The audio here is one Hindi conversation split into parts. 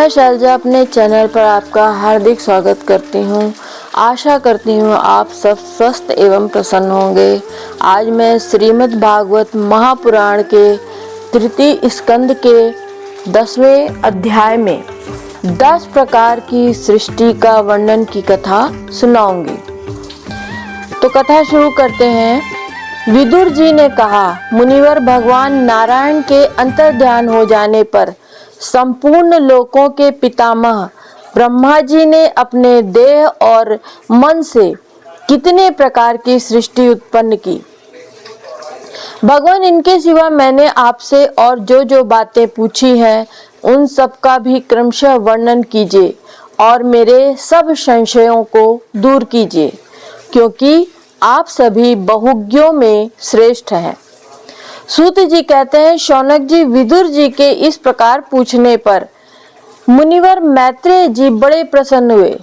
मैं शैलजा अपने चैनल पर आपका हार्दिक स्वागत करती हूँ। आशा करती हूँ आप सब स्वस्थ एवं प्रसन्न होंगे। आज मैं श्रीमद् भागवत महापुराण के तृतीय स्कंद के 10वें अध्याय में 10 प्रकार की सृष्टि का वर्णन की कथा सुनाऊंगी। तो कथा शुरू करते हैं। विदुर जी ने कहा, मुनिवर, भगवान नारायण के अंतर्ध्यान हो जाने पर संपूर्ण लोकों के पितामह ब्रह्मा जी ने अपने देह और मन से कितने प्रकार की सृष्टि उत्पन्न की। भगवान, इनके सिवा मैंने आपसे और जो बातें पूछी हैं उन सब का भी क्रमशः वर्णन कीजिए और मेरे सब संशयों को दूर कीजिए, क्योंकि आप सभी बहुज्ञों में श्रेष्ठ हैं। सूत जी कहते हैं, शौनक जी, विदुर जी के इस प्रकार पूछने पर मुनिवर मैत्रेय जी बड़े प्रसन्न हुए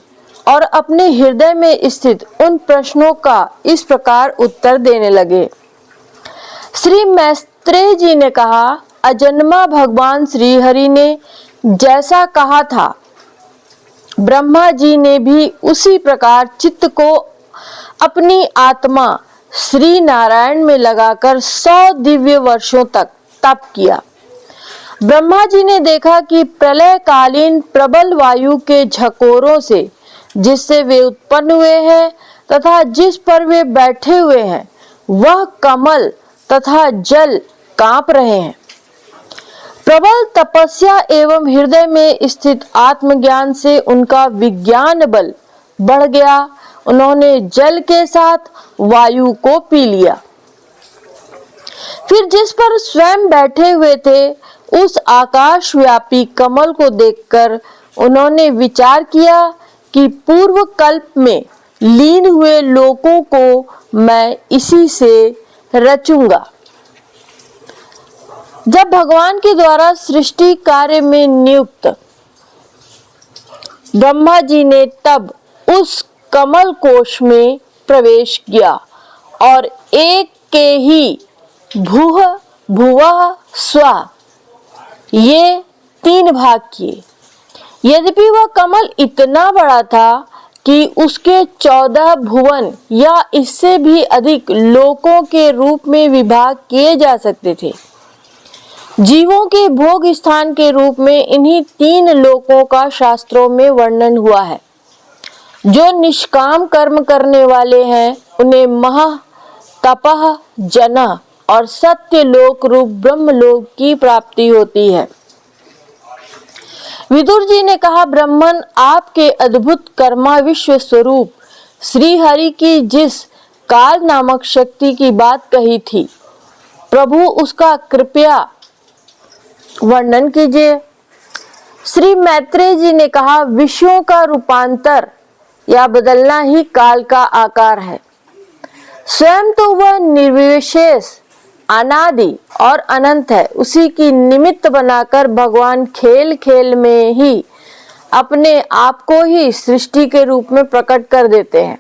और अपने हृदय में स्थित उन प्रश्नों का इस प्रकार उत्तर देने लगे। श्री मैत्रेय जी ने कहा, अजन्मा भगवान श्री हरि ने जैसा कहा था, ब्रह्मा जी ने भी उसी प्रकार चित्त को अपनी आत्मा श्री नारायण में लगाकर 100 दिव्य वर्षों तक तप किया। ब्रह्मा जी ने देखा कि प्रलय कालीन प्रबल वायु के झकोरों से जिससे वे उत्पन्न हुए हैं तथा जिस पर वे बैठे हुए हैं वह कमल तथा जल कांप रहे हैं। प्रबल तपस्या एवं हृदय में स्थित आत्मज्ञान से उनका विज्ञान बल बढ़ गया। उन्होंने जल के साथ वायु को पी लिया। फिर जिस पर स्वयं बैठे हुए थे उस आकाश व्यापी कमल को देखकर उन्होंने विचार किया कि पूर्व कल्प में लीन हुए लोकों को मैं इसी से रचूंगा। जब भगवान के द्वारा सृष्टि कार्य में नियुक्त ब्रह्मा जी ने तब उस कमल कोश में प्रवेश किया और एक के ही भूह भुवः स्वः ये 3 भाग किए। यद्यपि वह कमल इतना बड़ा था कि उसके 14 भुवन या इससे भी अधिक लोकों के रूप में विभाग किए जा सकते थे। जीवों के भोग स्थान के रूप में इन्हीं 3 लोकों का शास्त्रों में वर्णन हुआ है। जो निष्काम कर्म करने वाले हैं उन्हें महा तपः जनः और सत्य लोक रूप ब्रह्म लोक की प्राप्ति होती है। विदुर जी ने कहा, ब्राह्मण, आपके अद्भुत कर्मा विश्व स्वरूप श्री हरि की जिस काल नामक शक्ति की बात कही थी, प्रभु उसका कृपया वर्णन कीजिए। श्री मैत्रेय जी ने कहा, विषयों का रूपांतर या बदलना ही काल का आकार है। स्वयं तो वह निर्विशेष, अनादि और अनंत है। उसी की निमित्त बनाकर भगवान खेल खेल में ही अपने आप को ही सृष्टि के रूप में प्रकट कर देते हैं।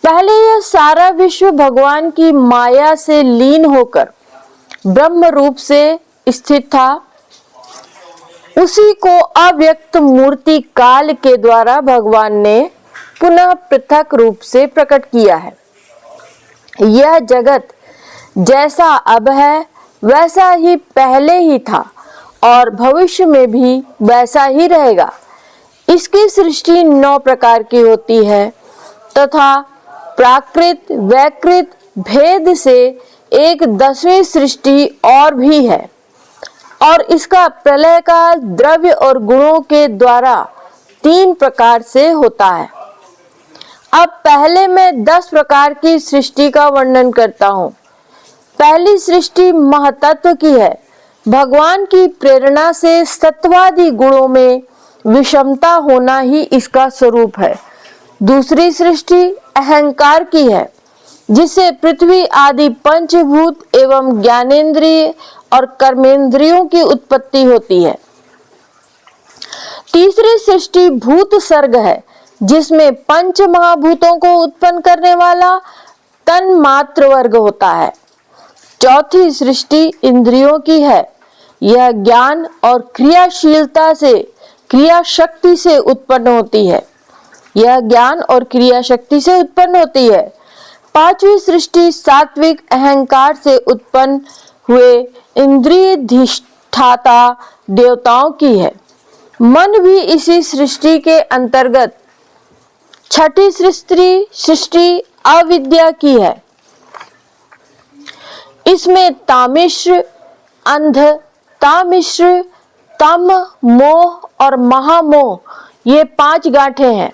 पहले यह सारा विश्व भगवान की माया से लीन होकर ब्रह्म रूप से स्थित था। उसी को अव्यक्त मूर्ति काल के द्वारा भगवान ने पुनः पृथक रूप से प्रकट किया है। यह जगत जैसा अब है वैसा ही पहले ही था और भविष्य में भी वैसा ही रहेगा। इसकी सृष्टि 9 प्रकार की होती है तथा प्राकृत वैकृत भेद से एक 10वीं सृष्टि और भी है और इसका प्रलय काल द्रव्य और गुणों के द्वारा 3 प्रकार से होता है। अब पहले मैं 10 प्रकार की सृष्टि का वर्णन करता हूँ। पहली सृष्टि महतत्व की है। भगवान की प्रेरणा से सत्वादि गुणों में विषमता होना ही इसका स्वरूप है। दूसरी सृष्टि अहंकार की है, जिससे पृथ्वी आदि पंचभूत एवं ज्ञानेंद्रिय और कर्मेंद्रियों की उत्पत्ति होती है। तीसरी सृष्टि भूत सर्ग है, जिसमें पंच महाभूतों को उत्पन्न करने वाला तन मात्र वर्ग होता है। चौथी सृष्टि इंद्रियों की है, यह ज्ञान और क्रियाशीलता से, क्रिया शक्ति से उत्पन्न होती है। यह ज्ञान और क्रिया शक्ति से उत्पन्न होती है। पांचवी सृष्टि सात्विक अहंकार से उत्पन्न हुए इंद्रियाधिष्ठाता देवताओं की है। मन भी इसी सृष्टि के अंतर्गत। छठी सृष्टि अविद्या की है। इसमें तामिश्र, अंध, तामिश्र, तम, मोह और महामोह, ये 5 गांठें हैं।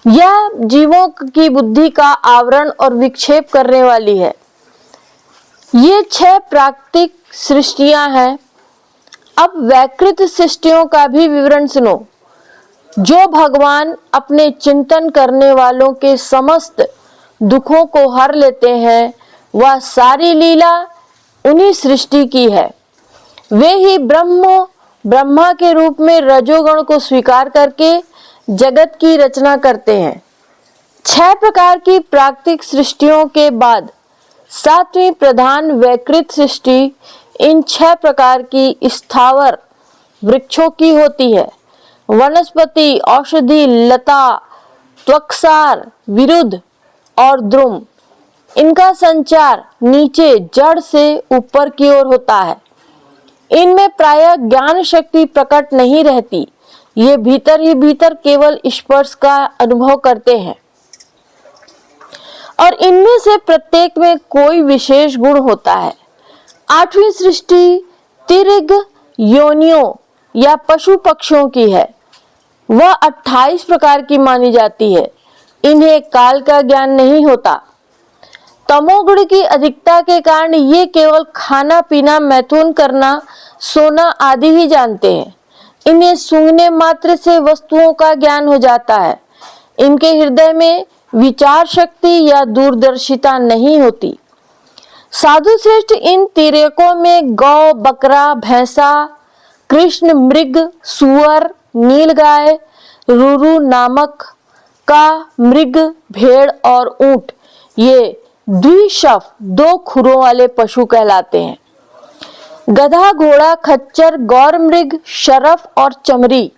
यह जीवों की बुद्धि का आवरण और विक्षेप करने वाली है। ये 6 प्राकृतिक सृष्टियां हैं। अब वैकृत सृष्टियों का भी विवरण सुनो। जो भगवान अपने चिंतन करने वालों के समस्त दुखों को हर लेते हैं, वह सारी लीला उन्हीं सृष्टि की है। वे ही ब्रह्मा के रूप में रजोगुण को स्वीकार करके जगत की रचना करते हैं। 6 प्रकार की प्राकृतिक सृष्टियों के बाद 7वीं प्रधान वैकृत सृष्टि इन 6 प्रकार की स्थावर वृक्षों की होती है। वनस्पति, औषधि, लता, त्वक्सार, विरुद्ध और द्रुम, इनका संचार नीचे जड़ से ऊपर की ओर होता है। इनमें प्रायः ज्ञान शक्ति प्रकट नहीं रहती। ये भीतर ही भीतर केवल स्पर्श का अनुभव करते हैं और इनमें से प्रत्येक में कोई विशेष गुण होता है। 8वीं सृष्टि तिर्ग योनियों या पशु पक्षियों की है। वह 28 प्रकार की मानी जाती है। इन्हें काल का ज्ञान नहीं होता। तमोगुण की अधिकता के कारण ये केवल खाना पीना, मैथुन करना, सोना आदि ही जानते हैं। इन्हें सूंघने मात्र से वस्तुओं का ज्ञान हो जाता है। इनके हृदय में विचार शक्ति या दूरदर्शिता नहीं होती। साधु श्रेष्ठ इन तिर्यकों में गौ, बकरा, भैंसा, कृष्ण मृग, सुअर, नीलगाय, रुरु नामक का मृग, भेड़ और ऊंट, ये द्विशफ 2 खुरों वाले पशु कहलाते हैं। गधा, घोड़ा, खच्चर, गौर मृग, शरफ और चमरी,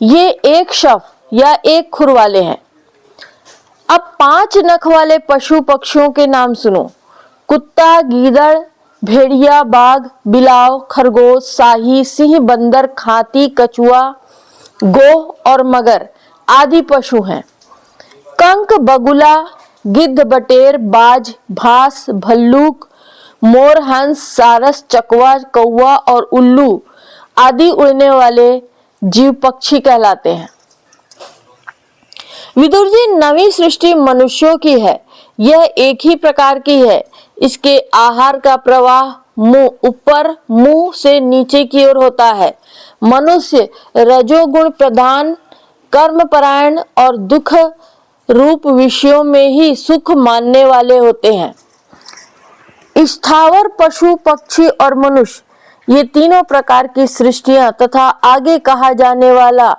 ये 1 शफ या 1 खुर वाले हैं। अब 5 नख वाले पशु पक्षियों के नाम सुनो। कुत्ता, गीदड़, भेड़िया, बाघ, बिलाव, खरगोश, शाही, सिंह, बंदर, हाथी, कछुआ, गोह और मगर आदि पशु हैं। कंक, बगुला, गिद्ध, बटेर, बाज, भास, भल्लूक, मोर, हंस, सारस, चकवा, कौवा और उल्लू आदि उड़ने वाले जीव पक्षी कहलाते हैं। विदुर जी, 9वीं सृष्टि मनुष्यों की है। यह एक ही प्रकार की है। इसके आहार का प्रवाह ऊपर मुंह से नीचे की ओर होता है। मनुष्य रजोगुण प्रधान, कर्मपरायण और दुख रूप विषयों में ही सुख मानने वाले होते हैं। स्थावर, पशु, पक्षी और मनुष्य, ये तीनों प्रकार की सृष्टियां तथा आगे कहा जाने वाला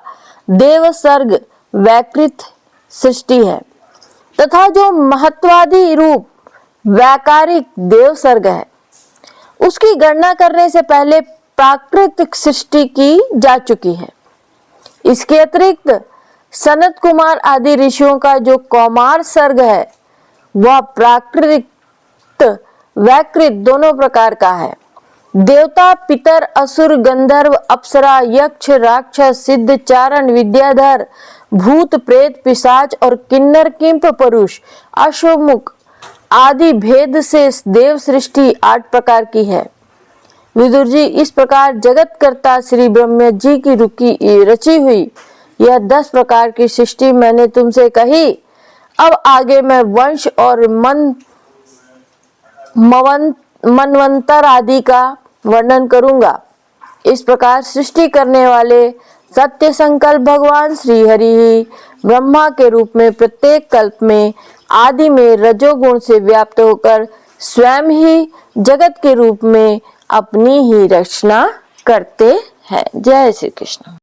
देव सर्ग वैकृत सृष्टि है तथा जो महत्वादी रूप वैकारिक देव सर्ग है, उसकी गणना करने से पहले प्राकृतिक सृष्टि की जा चुकी है। इसके अतिरिक्त सनत कुमार आदि ऋषियों का जो कौमार सर्ग है, वह प्राकृत वैकृत दोनों प्रकार का है। देवता, पितर, असुर, गंधर्व, अप्सरा, यक्ष, राक्षस, सिद्ध, चारण, विद्याधर, भूत, प्रेत, पिशाच और किन्नर, किंप, परुष, अश्वमुख आदि भेद से देव सृष्टि 8 प्रकार की है। विदुर जी, इस प्रकार जगत कर्ता श्री ब्रह्मा जी की रची हुई यह 10 प्रकार की सृष्टि मैंने तुमसे कही। अब आगे मैं वंश और मनवंतर आदि का वर्णन करूंगा। इस प्रकार सृष्टि करने वाले सत्य संकल्प भगवान श्री हरि ही ब्रह्मा के रूप में प्रत्येक कल्प में आदि में रजोगुण से व्याप्त होकर स्वयं ही जगत के रूप में अपनी ही रचना करते हैं। जय श्री कृष्ण।